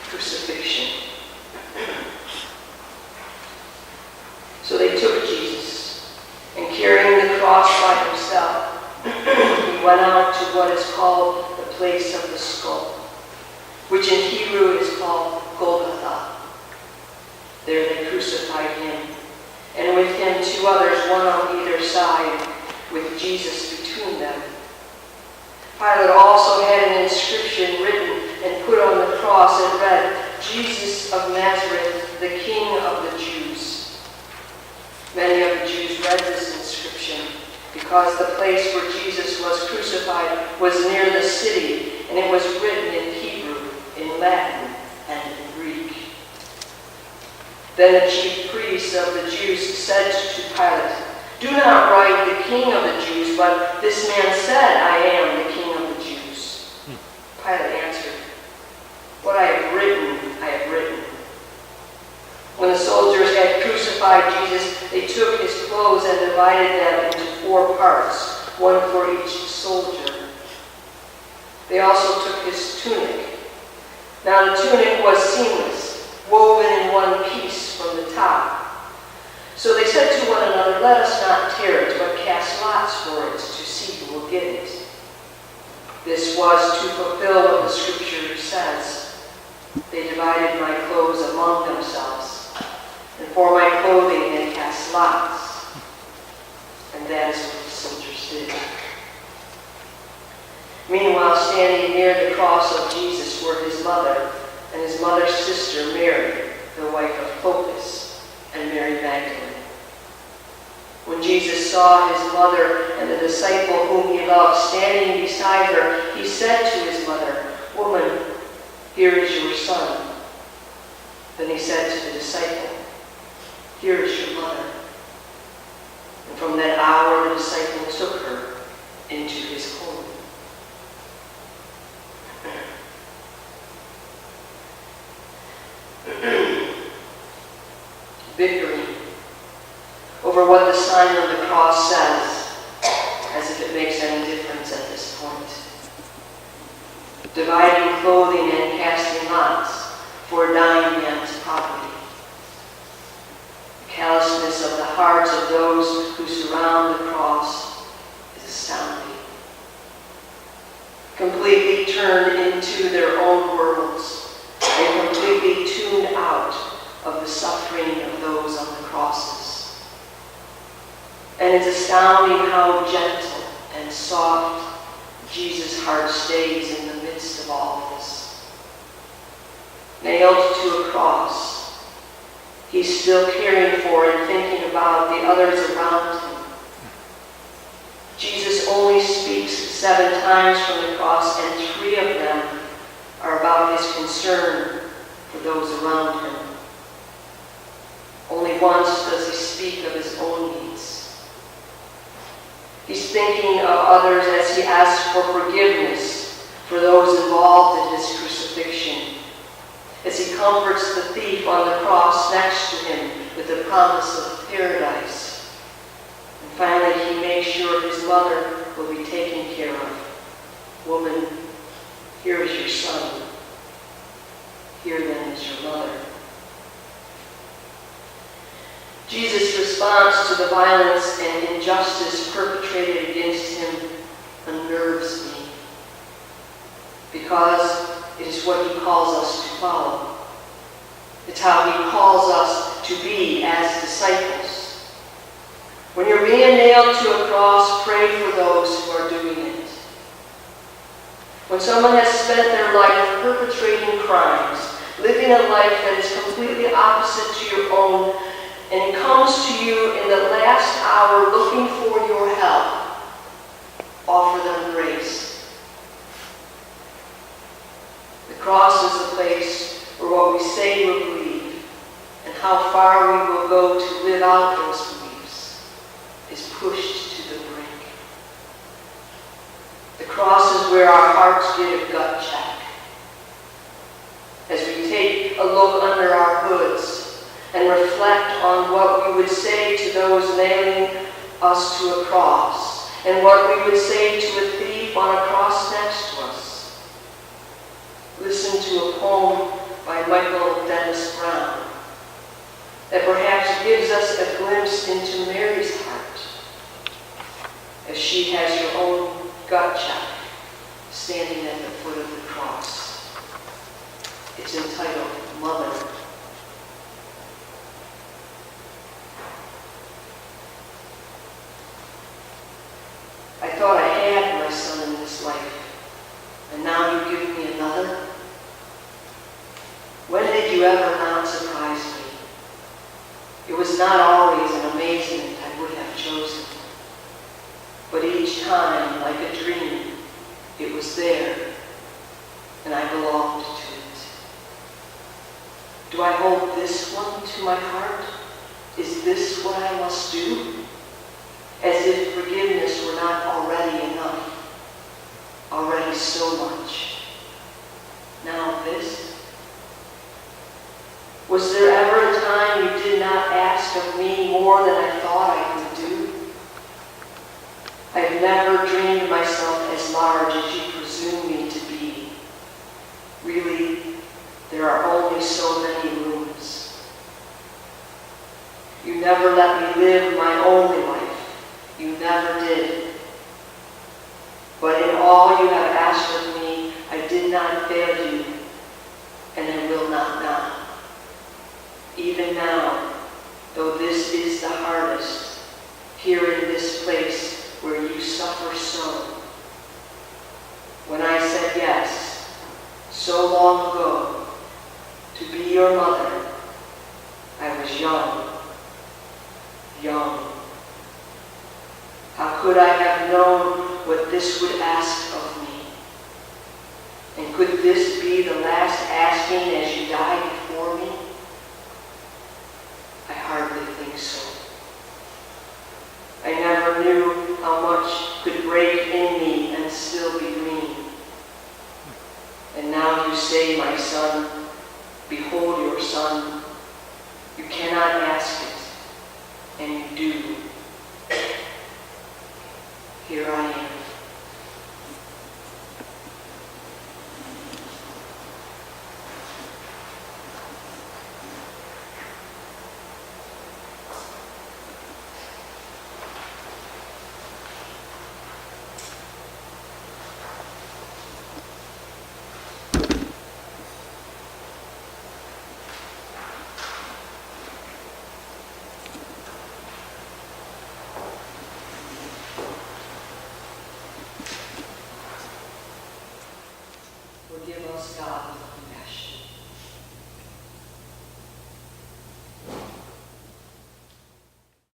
Crucifixion. So they took Jesus, and carrying the cross by himself, he went out to what is called the place of the skull, which in Hebrew is called Golgotha. There they crucified him, and with him 2 others, one on either side, with Jesus between them. Pilate also had an inscription written and put on the cross and read, "Jesus of Nazareth, the King of the Jews." Many of the Jews read this inscription because the place where Jesus was crucified was near the city, and it was written in Hebrew, in Latin, and in Greek. Then the chief priests of the Jews said to Pilate, "Do not write the King of the Jews, but this man said, 'I am the King of the Jews.'" Pilate answered, "What I have written, I have written." When the soldiers had crucified Jesus, they took his clothes and divided them into 4 parts, one for each soldier. They also took his tunic. Now the tunic was seamless, woven in one piece from the top. So they said to one another, "Let us not tear it, but cast lots for it to see who will get it." This was to fulfill what the scripture says, "They divided my clothes among themselves, and for my clothing they cast lots." And that is what the soldiers did. Meanwhile, standing near the cross of Jesus were his mother and his mother's sister Mary, the wife of Clopas, and Mary Magdalene. When Jesus saw his mother and the disciple whom he loved standing beside her, he said to his mother, "Woman, here is your son." Then he said to the disciple, "Here is your mother." And from that hour the disciple took her into his home. Bickering over what the sign on the cross says, as if it makes any difference at this point. Dividing clothing and casting lots for a dying man's property. The callousness of the hearts of those who surround the cross is astounding. Completely turned into their own worlds and completely tuned out of the suffering of those on the crosses. And it's astounding how gentle and soft Jesus' heart stays in the midst of all this. Nailed to a cross, he's still caring for and thinking about the others around him. Jesus only speaks 7 times from the cross, and 3 of them are about his concern for those around him. Only once does he speak of his own needs. He's thinking of others as he asks for forgiveness for those involved in his crucifixion, as he comforts the thief on the cross next to him with the promise of paradise. And finally, he makes sure his mother will be taken care of. "Woman, here is your son. Here then is your mother." Jesus' response to the violence and injustice perpetrated against him unnerves me, because it is what he calls us to follow. It's how he calls us to be as disciples. When you're being nailed to a cross, pray for those who are doing it. When someone has spent their life perpetrating crimes, living a life that is completely opposite to your own, and comes to you in the last hour looking for your help, offer them grace. The cross is the place where what we say we believe and how far we will go to live out those beliefs is pushed to the brink. The cross is where our hearts get a gut check. As we take a look under our hoods and reflect on what we would say to those nailing us to a cross, and what we would say to a thief on a cross next to us. Listen to a poem by Michael Dennis Brown that perhaps gives us a glimpse into Mary's heart as she has her own gut check standing at the foot of the cross. It's entitled Mother. I thought I had my son in this life, and now you give me another? When did you ever not surprise me? It was not always an amazement I would have chosen, but each time, like a dream, it was there, and I belonged to it. Do I hold this one to my heart? Is this what I must do? As if forgiveness were not already enough, already so much. Now this? Was there ever a time you did not ask of me more than I thought I could do? I've never dreamed myself as large as you presume me to be. Really, there are only so many rooms. You never let me live my only life. You never did. But in all you have asked of me, I did not fail you, and I will not now. Even now, though this is the hardest, here in this place where you suffer so. When I said yes, so long ago, to be your mother, I was young. How could I have known what this would ask of me? And could this be the last asking as you die before me? I hardly think so. I never knew how much could break in me and still be green. And now you say, my son, behold your son. You cannot ask it, and you do. Here I am. Forgive us, God,